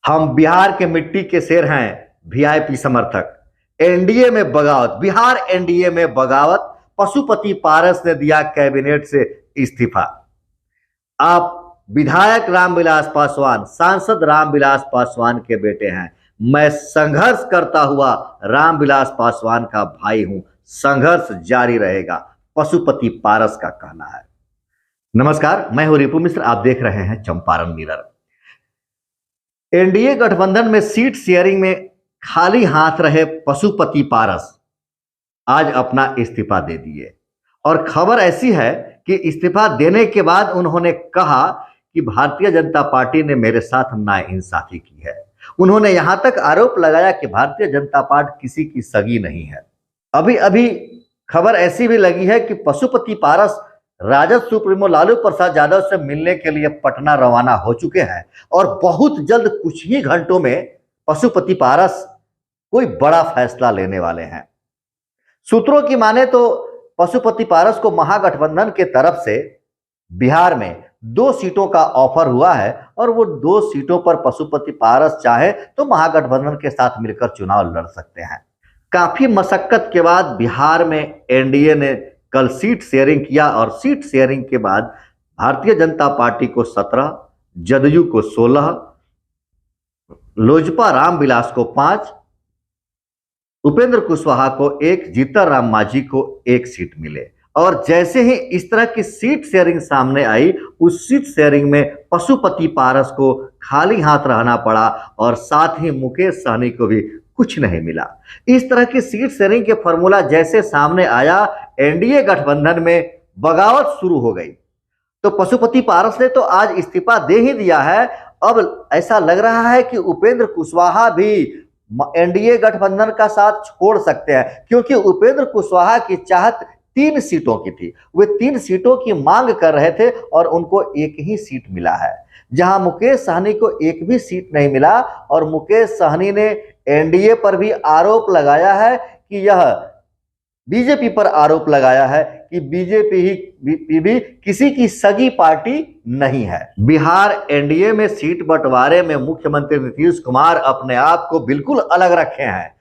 हम बिहार के मिट्टी के शेर हैं, वीआईपी समर्थक। एनडीए में बगावत, बिहार एनडीए में बगावत, पशुपति पारस ने दिया कैबिनेट से इस्तीफा। आप विधायक रामविलास पासवान, सांसद रामविलास पासवान के बेटे हैं। मैं संघर्ष करता हुआ रामविलास पासवान का भाई हूं, संघर्ष जारी रहेगा, पशुपति पारस का कहना है। नमस्कार, मैं हूं रिपु मिश्र, आप देख रहे हैं चंपारण मिरर। एनडीए गठबंधन में सीट शेयरिंग में खाली हाथ रहे पशुपति पारस आज अपना इस्तीफा दे दिए और खबर ऐसी है कि इस्तीफा देने के बाद उन्होंने कहा कि भारतीय जनता पार्टी ने मेरे साथ नाइंसाफी की है। उन्होंने यहां तक आरोप लगाया कि भारतीय जनता पार्टी किसी की सगी नहीं है। अभी अभी खबर ऐसी भी लगी है कि पशुपति पारस राजद सुप्रीमो लालू प्रसाद यादव से मिलने के लिए पटना रवाना हो चुके हैं और बहुत जल्द कुछ ही घंटों में पशुपति पारस कोई बड़ा फैसला लेने वाले हैं। सूत्रों की माने तो पशुपति पारस को महागठबंधन के तरफ से बिहार में 2 सीटों का ऑफर हुआ है और वो 2 सीटों पर पशुपति पारस चाहे तो महागठबंधन के साथ मिलकर चुनाव लड़ सकते हैं। काफी मशक्कत के बाद बिहार में एनडीए ने कल सीट शेयरिंग किया और सीट शेयरिंग के बाद भारतीय जनता पार्टी को 17, जदयू को 16, लोजपा रामविलास को 5, उपेंद्र कुशवाहा को 1, जीतन राम मांझी को 1 सीट मिले। और जैसे ही इस तरह की सीट शेयरिंग सामने आई, उस सीट शेयरिंग में पशुपति पारस को खाली हाथ रहना पड़ा और साथ ही मुकेश सहनी को भी कुछ नहीं मिला। इस तरह की सीट शेयरिंग के फॉर्मूला जैसे सामने आया, एनडीए गठबंधन में बगावत शुरू हो गई। तो पशुपति पारस ने तो आज इस्तीफा दे ही दिया है। अब ऐसा लग रहा है कि उपेंद्र कुशवाहा भी एनडीए गठबंधन का साथ छोड़ सकते हैं, क्योंकि उपेंद्र कुशवाहा की चाहत 3 सीटों की थी। वे 3 सीटों की मांग कर रहे थे और उनको 1 ही सीट मिला है, जहां मुकेश सहनी को 1 भी सीट नहीं मिला। और मुकेश सहनी ने एनडीए पर भी आरोप लगाया है कि यह बीजेपी पर आरोप लगाया है कि बीजेपी भी किसी की सगी पार्टी नहीं है। बिहार एनडीए में सीट बंटवारे में मुख्यमंत्री नीतीश कुमार अपने आप को बिल्कुल अलग रखे हैं।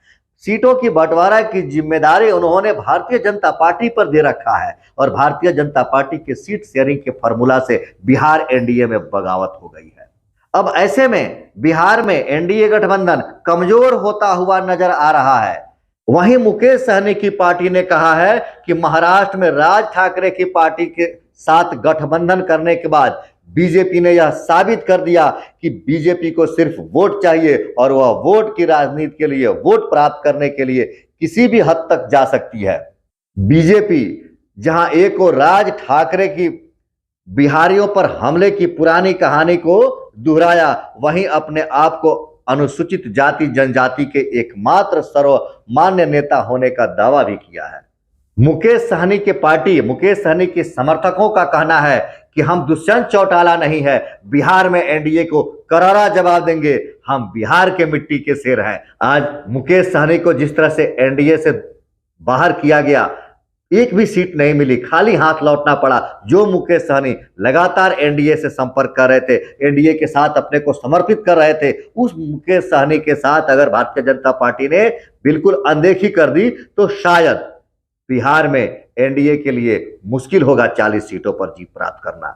सीटों की बंटवारा की जिम्मेदारी उन्होंने भारतीय जनता पार्टी पर दे रखा है और भारतीय जनता पार्टी के सीट शेयरिंग के फॉर्मूला से बिहार एनडीए में बगावत हो गई है। अब ऐसे में बिहार में एनडीए गठबंधन कमजोर होता हुआ नजर आ रहा है। वहीं मुकेश सहनी की पार्टी ने कहा है कि महाराष्ट्र में राज ठाकरे की पार्टी के साथ गठबंधन करने के बाद बीजेपी ने यह साबित कर दिया कि बीजेपी को सिर्फ वोट चाहिए और वह वोट की राजनीति के लिए, वोट प्राप्त करने के लिए किसी भी हद तक जा सकती है। बीजेपी जहां एक और राज ठाकरे की बिहारियों पर हमले की पुरानी कहानी को दोहराया, वहीं अपने आप को अनुसूचित जाति जनजाति के एकमात्र सर्वमान्य नेता होने का दावा भी किया है। मुकेश सहनी के पार्टी, मुकेश सहनी के समर्थकों का कहना है कि हम दुष्यंत चौटाला नहीं है, बिहार में एनडीए को करारा जवाब देंगे, हम बिहार के मिट्टी के शेर हैं। आज मुकेश सहनी को जिस तरह से एनडीए से बाहर किया गया, 1 भी सीट नहीं मिली, खाली हाथ लौटना पड़ा। जो मुकेश सहनी लगातार एनडीए से संपर्क कर रहे थे, एनडीए के साथ अपने को समर्पित कर रहे थे, उस मुकेश सहनी के साथ अगर भारतीय जनता पार्टी ने बिल्कुल अनदेखी कर दी तो शायद बिहार में एनडीए के लिए मुश्किल होगा 40 सीटों पर जीत प्राप्त करना।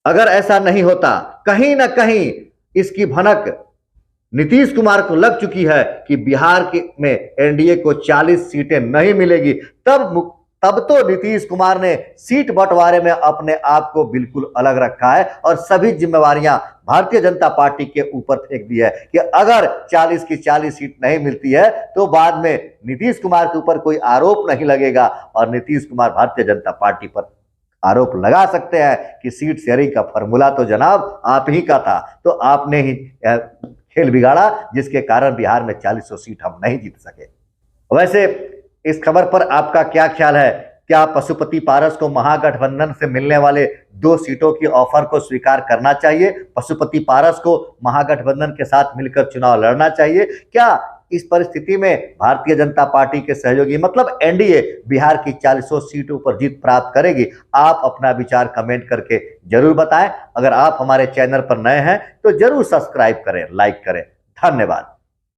अगर ऐसा नहीं होता, कहीं ना कहीं इसकी भनक नीतीश कुमार को लग चुकी है कि बिहार में एनडीए को 40 सीटें नहीं मिलेगी, तब तो नीतीश कुमार ने सीट बंटवारे में अपने आप को बिल्कुल अलग रखा है और सभी जिम्मेवारियां भारतीय जनता पार्टी के ऊपर फेंक दी है कि अगर 40 की 40 सीट नहीं मिलती है तो बाद में नीतीश कुमार के ऊपर कोई आरोप नहीं लगेगा और नीतीश कुमार भारतीय जनता पार्टी पर आरोप लगा सकते हैं कि सीट शेयरिंग का फॉर्मूला तो जनाब आप ही का था, तो आपने ही खेल बिगाड़ा, जिसके कारण बिहार में 40 सीट हम नहीं जीत सके। वैसे इस खबर पर आपका क्या ख्याल है? क्या पशुपति पारस को महागठबंधन से मिलने वाले 2 सीटों की ऑफर को स्वीकार करना चाहिए? पशुपति पारस को महागठबंधन के साथ मिलकर चुनाव लड़ना चाहिए? क्या इस परिस्थिति में भारतीय जनता पार्टी के सहयोगी मतलब एनडीए बिहार की 40 सीटों पर जीत प्राप्त करेगी? आप अपना विचार कमेंट करके जरूर बताएं। अगर आप हमारे चैनल पर नए हैं तो जरूर सब्सक्राइब करें, लाइक करें। धन्यवाद।